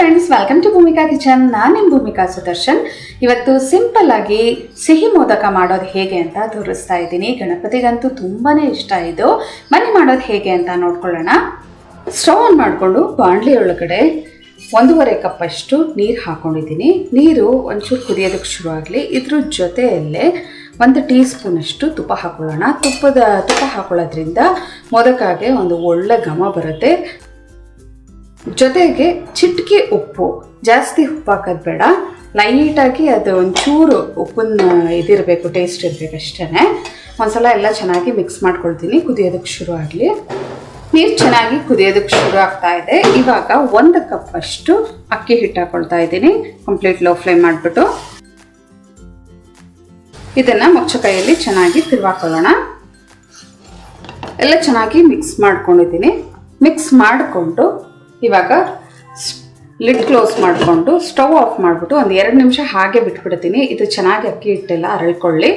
Friends, welcome to Bhumika kitchen. ನಾನು ನಿಮ್ಮ ಭೂಮಿಕಾ ಸುದರ್ಶನ್. ಇವತ್ತು ಸಿಂಪಲ್ ಆಗಿ ಸಿಹಿ ಮೋದಕ ಮಾಡೋದು ಹೇಗೆ ಅಂತ ತೋರಿಸ್ತಾ ಇದ್ದೀನಿ. ಗಣಪತಿಗಂತೂ ತುಂಬಾ ಇಷ್ಟ ಇದು. ಬನ್ನಿ ಮಾಡೋದು ಹೇಗೆ ಅಂತ ನೋಡ್ಕೊಳ್ಳೋಣ. ಸ್ಟವ್ ಆನ್ ಮಾಡಿಕೊಂಡು ಬಾಣಲಿ ಒಳಗಡೆ 1.5 ಕಪ್ ಅಷ್ಟು ನೀರು ಹಾಕೊಂಡಿದ್ದೀನಿ. ನೀರು ಒಂಚೂರು ಕುದಿಯೋದಕ್ಕೆ ಶುರು ಆಗಲಿ. ಇದ್ರ ಜೊತೆಯಲ್ಲೇ 1 ಟೀ ಸ್ಪೂನ್ ಅಷ್ಟು ತುಪ್ಪ ಹಾಕೊಳ್ಳೋಣ. ತುಪ್ಪ ಹಾಕೊಳ್ಳೋದ್ರಿಂದ ಮೋದಕಾಗೆ ಒಂದು ಒಳ್ಳೆ ಘಮ ಬರುತ್ತೆ. ಜೊತೆಗೆ ಚಿಟಿಕೆ ಉಪ್ಪು, ಜಾಸ್ತಿ ಉಪ್ಪು ಹಾಕೋದು ಬೇಡ, ಲೈಟಾಗಿ ಅದು ಒಂಚೂರು ಉಪ್ಪಿನ ಇದಿರಬೇಕು, ಟೇಸ್ಟ್ ಇರಬೇಕು ಅಷ್ಟೇ. ಒಂದ್ಸಲ ಎಲ್ಲ ಚೆನ್ನಾಗಿ ಮಿಕ್ಸ್ ಮಾಡ್ಕೊಳ್ತೀನಿ. ಕುದಿಯೋದಕ್ಕೆ ಶುರು ಆಗಲಿ. ನೀರು ಚೆನ್ನಾಗಿ ಕುದಿಯೋದಕ್ಕೆ ಶುರು ಆಗ್ತಾ ಇದೆ. ಇವಾಗ 1 ಕಪ್ ಅಷ್ಟು ಅಕ್ಕಿ ಹಿಟ್ಟು ಹಾಕೊಳ್ತಾ ಇದ್ದೀನಿ. ಕಂಪ್ಲೀಟ್ ಲೋ ಫ್ಲೇಮ್ ಮಾಡಿಬಿಟ್ಟು ಇದನ್ನು ಮುಚ್ಚ ಕೈಯಲ್ಲಿ ಚೆನ್ನಾಗಿ ತಿರುವಾಕೊಳ್ಳೋಣ. ಎಲ್ಲ ಚೆನ್ನಾಗಿ ಮಿಕ್ಸ್ ಮಾಡ್ಕೊಂಡಿದ್ದೀನಿ. ಮಿಕ್ಸ್ ಮಾಡಿಕೊಂಡು ಇವಾಗ ಲಿಡ್ ಕ್ಲೋಸ್ ಮಾಡಿಕೊಂಡು ಸ್ಟವ್ ಆಫ್ ಮಾಡಿಬಿಟ್ಟು ಒಂದು 2 ನಿಮಿಷ ಹಾಗೆ ಬಿಟ್ಬಿಡ್ತೀನಿ. ಇದು ಚೆನ್ನಾಗಿ ಅಕ್ಕಿ ಹಿಟ್ಟೆಲ್ಲ ಅರಳ್ಕೊಳ್ಳಿ.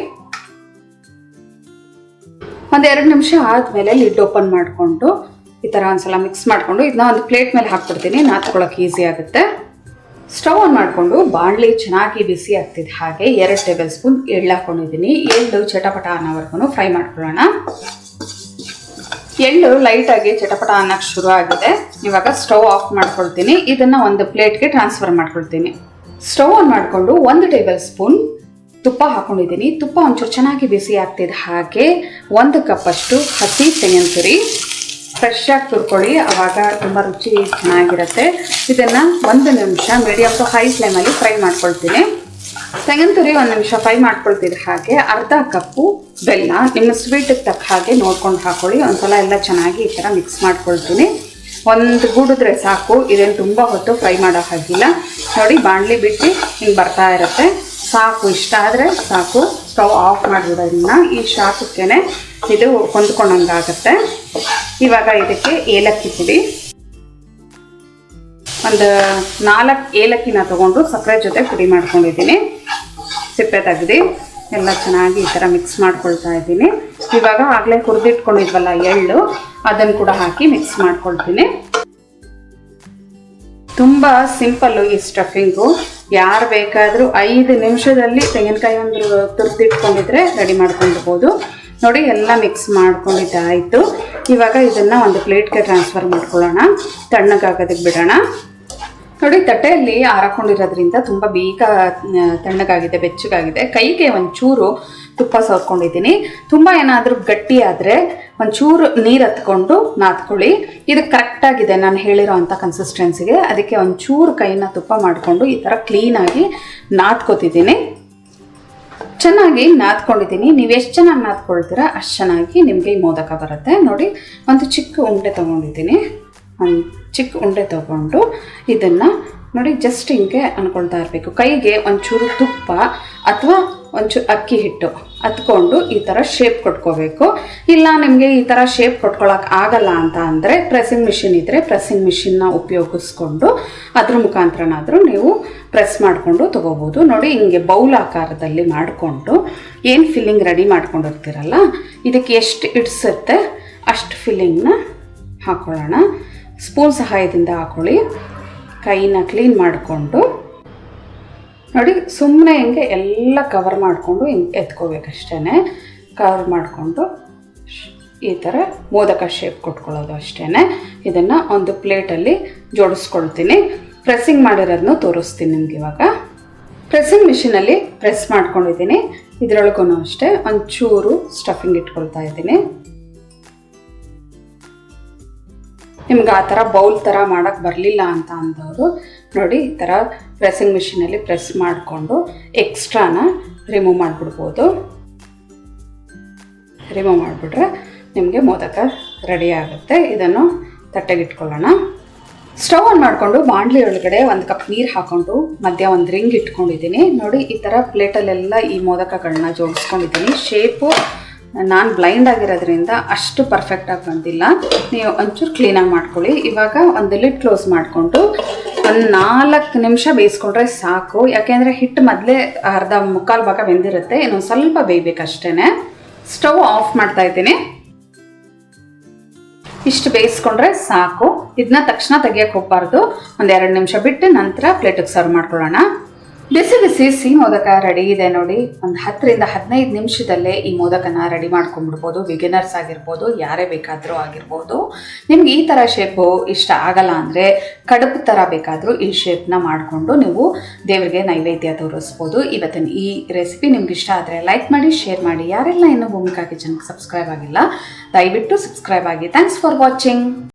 ಒಂದು 2 ನಿಮಿಷ ಆದಮೇಲೆ ಲಿಡ್ ಓಪನ್ ಮಾಡಿಕೊಂಡು ಈ ಥರ ಒಂದ್ಸಲ ಮಿಕ್ಸ್ ಮಾಡಿಕೊಂಡು ಇದನ್ನ ಒಂದು ಪ್ಲೇಟ್ ಮೇಲೆ ಹಾಕ್ಬಿಡ್ತೀನಿ. ನಾದ್ಕೊಳ್ಳೋಕೆ ಈಸಿ ಆಗುತ್ತೆ. ಸ್ಟವ್ ಆನ್ ಮಾಡಿಕೊಂಡು ಬಾಣಲಿ ಚೆನ್ನಾಗಿ ಬಿಸಿ ಆಗ್ತಿದೆ. ಹಾಗೆ 2 ಟೇಬಲ್ ಸ್ಪೂನ್ ಎಳ್ಳು ಹಾಕೊಂಡಿದ್ದೀನಿ. ಎಳ್ಳು ಚಟಪಟ ಅನ್ನೋವರೆಗೂ ಫ್ರೈ ಮಾಡ್ಕೊಳ್ಳೋಣ. ಎಳ್ಳು ಲೈಟಾಗಿ ಚಟಪಟ ಅನ್ನೋಕ್ಕೆ ಶುರು ಆಗಿದೆ. ಇವಾಗ ಸ್ಟವ್ ಆಫ್ ಮಾಡ್ಕೊಳ್ತೀನಿ. ಇದನ್ನು ಒಂದು ಪ್ಲೇಟ್ಗೆ ಟ್ರಾನ್ಸ್ಫರ್ ಮಾಡ್ಕೊಳ್ತೀನಿ. ಸ್ಟವ್ ಆನ್ ಮಾಡಿಕೊಂಡು 1 ಟೇಬಲ್ ಸ್ಪೂನ್ ತುಪ್ಪ ಹಾಕೊಂಡಿದ್ದೀನಿ. ತುಪ್ಪ ಒಂಚೂರು ಚೆನ್ನಾಗಿ ಬಿಸಿ ಆಗ್ತಿದೆ. ಹಾಗೆ 1 ಕಪ್ ಅಷ್ಟು ಹಸಿ ತೆಂಗಿನ ತುರಿ ಫ್ರೆಶ್ ಆಗಿ ತುರ್ಕೊಳ್ಳಿ, ಆವಾಗ ತುಂಬ ರುಚಿ ಚೆನ್ನಾಗಿರುತ್ತೆ. ಇದನ್ನು 1 ನಿಮಿಷ ಮೀಡಿಯಮ್ ಟು ಹೈ ಫ್ಲೇಮಲ್ಲಿ ಫ್ರೈ ಮಾಡ್ಕೊಳ್ತೀನಿ. ತೆಂಗಿನ ತುರಿ 1 ನಿಮಿಷ ಫ್ರೈ ಮಾಡ್ಕೊಳ್ತಿದ್ದೆ. ಹಾಗೆ ಅರ್ಧ ಕಪ್ಪು ಬೆಲ್ಲ, ನಿಮ್ಮ ಸ್ವೀಟಿಗೆ ತಕ್ಕ ಹಾಗೆ ನೋಡ್ಕೊಂಡು ಹಾಕೊಳ್ಳಿ. ಒಂದ್ಸಲ ಎಲ್ಲ ಚೆನ್ನಾಗಿ ಈ ಥರ ಮಿಕ್ಸ್ ಮಾಡ್ಕೊಳ್ತೀನಿ. ಒಂದು ಗೂಡಿದ್ರೆ ಸಾಕು, ಇದೇನು ತುಂಬ ಹೊತ್ತು ಫ್ರೈ ಮಾಡೋ ಹಾಗಿಲ್ಲ. ನೋಡಿ, ಬಾಣಲಿ ಬಿಟ್ಟು ಹಿಂಗೆ ಬರ್ತಾ ಇರುತ್ತೆ. ಸಾಕು, ಇಷ್ಟ ಆದರೆ ಸಾಕು. ಸ್ಟವ್ ಆಫ್ ಮಾಡಿಬಿಡೋದನ್ನ ಈ ಶಾಖಕ್ಕೇ ಇದು ಹೊಂದ್ಕೊಂಡಂಗಾಗುತ್ತೆ. ಇವಾಗ ಇದಕ್ಕೆ ಏಲಕ್ಕಿ ಪುಡಿ, ಒಂದು 4 ಏಲಕ್ಕಿನ ತೊಗೊಂಡು ಸಕ್ಕರೆ ಜೊತೆ ಪುಡಿ ಮಾಡ್ಕೊಂಡಿದ್ದೀನಿ. ಸಿಪ್ಪೆ ತೆಗೆದು ಎಲ್ಲ ಚೆನ್ನಾಗಿ ಈ ಥರ ಮಿಕ್ಸ್ ಮಾಡ್ಕೊಳ್ತಾ ಇದ್ದೀನಿ. ಇವಾಗ ಆಗಲೇ ಹುರಿದಿಟ್ಕೊಂಡಿದ್ವಲ್ಲ ಎಳ್ಳು, ಅದನ್ನು ಕೂಡ ಹಾಕಿ ಮಿಕ್ಸ್ ಮಾಡ್ಕೊಳ್ತೀನಿ. ತುಂಬ ಸಿಂಪಲ್ಲು ಈ ಸ್ಟಫಿಂಗು. ಯಾರು ಬೇಕಾದರೂ 5 ನಿಮಿಷದಲ್ಲಿ ತೆಂಗಿನಕಾಯಿ ಒಂದು ತುರಿದಿಟ್ಕೊಂಡಿದ್ರೆ ರೆಡಿ ಮಾಡ್ಕೊಂಡಿರ್ಬೋದು. ನೋಡಿ, ಎಲ್ಲ ಮಿಕ್ಸ್ ಮಾಡ್ಕೊಂಡಿದ್ದಾಯಿತು. ಇವಾಗ ಇದನ್ನು ಒಂದು ಪ್ಲೇಟ್ಗೆ ಟ್ರಾನ್ಸ್ಫರ್ ಮಾಡ್ಕೊಳ್ಳೋಣ. ತಣ್ಣಗಾಗೋದಕ್ಕೆ ಬಿಡೋಣ. ನೋಡಿ, ತಟ್ಟೆಯಲ್ಲಿ ಹಾರಾಕೊಂಡಿರೋದ್ರಿಂದ ತುಂಬ ಬೇಗ ತಣ್ಣಗಾಗಿದೆ, ಬೆಚ್ಚಗಾಗಿದೆ. ಕೈಗೆ ಒಂಚೂರು ತುಪ್ಪ ಸವರ್ಕೊಂಡಿದ್ದೀನಿ. ತುಂಬ ಏನಾದರೂ ಗಟ್ಟಿ ಆದರೆ ಒಂಚೂರು ನೀರು ಹತ್ಕೊಂಡು ನಾದ್ಕೊಳ್ಳಿ. ಇದು ಕರೆಕ್ಟಾಗಿದೆ ನಾನು ಹೇಳಿರೋ ಅಂಥ ಕನ್ಸಿಸ್ಟೆನ್ಸಿಗೆ. ಅದಕ್ಕೆ ಒಂಚೂರು ಕೈನ ತುಪ್ಪ ಮಾಡಿಕೊಂಡು ಈ ಥರ ಕ್ಲೀನಾಗಿ ನಾದ್ಕೊತಿದ್ದೀನಿ. ಚೆನ್ನಾಗಿ ನಾದ್ಕೊಂಡಿದ್ದೀನಿ. ನೀವು ಎಷ್ಟು ಚೆನ್ನಾಗಿ ನಾದ್ಕೊಳ್ತೀರಾ ಅಷ್ಟು ಚೆನ್ನಾಗಿ ನಿಮಗೆ ಈ ಮೋದಕ ಬರುತ್ತೆ. ನೋಡಿ, ಒಂದು ಚಿಕ್ಕ ಉಂಡೆ ತೊಗೊಂಡಿದ್ದೀನಿ. ಒಂದು ಚಿಕ್ಕ ಉಂಡೆ ತೊಗೊಂಡು ಇದನ್ನು ನೋಡಿ ಜಸ್ಟ್ ಹಿಂಗೆ ಅಂದ್ಕೊಳ್ತಾ ಇರಬೇಕು. ಕೈಗೆ ಒಂಚೂರು ತುಪ್ಪ ಅಥವಾ ಒಂಚೂರು ಅಕ್ಕಿ ಹಿಟ್ಟು ಹತ್ಕೊಂಡು ಈ ಥರ ಶೇಪ್ ಕೊಟ್ಕೋಬೇಕು. ಇಲ್ಲ ನಿಮಗೆ ಈ ಥರ ಶೇಪ್ ಕೊಟ್ಕೊಳ್ಳೋಕೆ ಆಗಲ್ಲ ಅಂತ ಅಂದರೆ ಪ್ರೆಸ್ಸಿಂಗ್ ಮಿಷಿನ್ ಇದ್ದರೆ ಪ್ರೆಸ್ಸಿಂಗ್ ಮಿಷಿನ್ನ ಉಪಯೋಗಿಸ್ಕೊಂಡು ಅದ್ರ ಮುಖಾಂತರನಾದರೂ ನೀವು ಪ್ರೆಸ್ ಮಾಡಿಕೊಂಡು ತೊಗೋಬೋದು. ನೋಡಿ, ಹಿಂಗೆ ಬೌಲ್ ಆಕಾರದಲ್ಲಿ ಮಾಡಿಕೊಂಡು ಏನು ಫಿಲ್ಲಿಂಗ್ ರೆಡಿ ಮಾಡ್ಕೊಂಡಿರ್ತೀರಲ್ಲ, ಇದಕ್ಕೆ ಎಷ್ಟು ಇಡ್ಸುತ್ತೆ ಅಷ್ಟು ಫಿಲ್ಲಿಂಗ್ನ ಹಾಕ್ಕೊಳ್ಳೋಣ. ಸ್ಪೂನ್ ಸಹಾಯದಿಂದ ಹಾಕ್ಕೊಳ್ಳಿ. ಕೈನ ಕ್ಲೀನ್ ಮಾಡಿಕೊಂಡು ನೋಡಿ, ಸುಮ್ಮನೆ ಹಿಂಗೆ ಎಲ್ಲ ಕವರ್ ಮಾಡಿಕೊಂಡು ಹಿಂಗೆ ಎತ್ಕೋಬೇಕಷ್ಟೇ. ಕವರ್ ಮಾಡಿಕೊಂಡು ಈ ಥರ ಮೋದಕ ಶೇಪ್ ಕೊಟ್ಕೊಳ್ಳೋದು ಅಷ್ಟೇ. ಇದನ್ನು ಒಂದು ಪ್ಲೇಟಲ್ಲಿ ಜೋಡಿಸ್ಕೊಳ್ತೀನಿ. ಪ್ರೆಸ್ಸಿಂಗ್ ಮಾಡಿರೋದನ್ನು ತೋರಿಸ್ತೀನಿ ನಿಮ್ಗೆ. ಇವಾಗ ಪ್ರೆಸ್ಸಿಂಗ್ ಮಿಷಿನಲ್ಲಿ ಪ್ರೆಸ್ ಮಾಡ್ಕೊಂಡಿದ್ದೀನಿ. ಇದರೊಳಗೂ ಅಷ್ಟೇ ಒಂಚೂರು ಸ್ಟಫಿಂಗ್ ಇಟ್ಕೊಳ್ತಾ ಇದ್ದೀನಿ. ನಿಮ್ಗೆ ಆ ಥರ ಬೌಲ್ ಥರ ಮಾಡೋಕ್ಕೆ ಬರಲಿಲ್ಲ ಅಂತ ಅಂದವರು ನೋಡಿ, ಈ ಥರ ಪ್ರೆಸ್ಸಿಂಗ್ ಮಿಷಿನಲ್ಲಿ ಪ್ರೆಸ್ ಮಾಡಿಕೊಂಡು ಎಕ್ಸ್ಟ್ರಾನ ರಿಮೂವ್ ಮಾಡಿಬಿಡ್ಬೋದು. ರಿಮೂವ್ ಮಾಡಿಬಿಟ್ರೆ ನಿಮಗೆ ಮೋದಕ ರೆಡಿ ಆಗುತ್ತೆ. ಇದನ್ನು ತಟ್ಟೆಗಿಟ್ಕೊಳ್ಳೋಣ. ಸ್ಟವ್ ಆನ್ ಮಾಡಿಕೊಂಡು ಬಾಣಲಿ ಒಳಗಡೆ 1 ಕಪ್ ನೀರು ಹಾಕ್ಕೊಂಡು ಮಧ್ಯ ಒಂದು ರಿಂಗ್ ಇಟ್ಕೊಂಡಿದ್ದೀನಿ. ನೋಡಿ, ಈ ಥರ ಪ್ಲೇಟಲ್ಲೆಲ್ಲ ಈ ಮೋದಕಗಳನ್ನ ಜೋಡಿಸ್ಕೊಂಡಿದ್ದೀನಿ. ಶೇಪು ನಾನು ಬ್ಲೈಂಡ್ ಆಗಿರೋದ್ರಿಂದ ಅಷ್ಟು ಪರ್ಫೆಕ್ಟಾಗಿ ಬಂದಿಲ್ಲ. ನೀವು ಒಂಚೂರು ಕ್ಲೀನಾಗಿ ಮಾಡ್ಕೊಳ್ಳಿ. ಇವಾಗ ಒಂದು ಲಿಡ್ ಕ್ಲೋಸ್ ಮಾಡಿಕೊಂಡು ಒಂದು 4 ನಿಮಿಷ ಬೇಯಿಸ್ಕೊಂಡ್ರೆ ಸಾಕು. ಯಾಕೆಂದರೆ ಹಿಟ್ಟು ಮೊದಲೇ ಅರ್ಧ ಮುಕ್ಕಾಲು ಭಾಗ ಬೆಂದಿರುತ್ತೆ. ಇನ್ನೊಂದು ಸ್ವಲ್ಪ ಬೇಯಬೇಕಷ್ಟೇ. ಸ್ಟವ್ ಆಫ್ ಮಾಡ್ತಾ ಇದ್ದೀನಿ. ಇಷ್ಟು ಬೇಯಿಸ್ಕೊಂಡ್ರೆ ಸಾಕು. ಇದನ್ನ ತಕ್ಷಣ ತೆಗಿಯಕ್ಕೆ ಹೋಗ್ಬಾರ್ದು. ಒಂದು 2 ನಿಮಿಷ ಬಿಟ್ಟು ನಂತರ ಪ್ಲೇಟಿಗೆ ಸರ್ವ್ ಮಾಡ್ಕೊಳ್ಳೋಣ. ಬಿಸಿ ಬಿಸಿ ಸಿಹಿ ಮೋದಕ ರೆಡಿ ಇದೆ ನೋಡಿ. ಒಂದು 10 ರಿಂದ 15 ನಿಮಿಷದಲ್ಲೇ ಈ ಮೋದಕನ ರೆಡಿ ಮಾಡ್ಕೊಂಡ್ಬಿಡ್ಬೋದು. ಬಿಗಿನರ್ಸ್ ಆಗಿರ್ಬೋದು, ಯಾರೇ ಬೇಕಾದರೂ ಆಗಿರ್ಬೋದು. ನಿಮ್ಗೆ ಈ ಥರ ಶೇಪು ಇಷ್ಟ ಆಗಲ್ಲ ಅಂದರೆ ಕಡುಬು ಥರ ಬೇಕಾದರೂ ಈ ಶೇಪ್ನ ಮಾಡಿಕೊಂಡು ನೀವು ದೇವರಿಗೆ ನೈವೇದ್ಯ ತೋರಿಸ್ಬೋದು. ಇವತ್ತಿನ ಈ ರೆಸಿಪಿ ನಿಮ್ಗೆ ಇಷ್ಟ ಆದರೆ ಲೈಕ್ ಮಾಡಿ, ಶೇರ್ ಮಾಡಿ. ಯಾರೆಲ್ಲ ಇನ್ನೂ ಭೂಮಿಕಾ ಕಿಚನ್ಗೆ ಸಬ್ಸ್ಕ್ರೈಬ್ ಆಗಿಲ್ಲ ದಯವಿಟ್ಟು ಸಬ್ಸ್ಕ್ರೈಬ್ ಆಗಿ. Thanks for watching.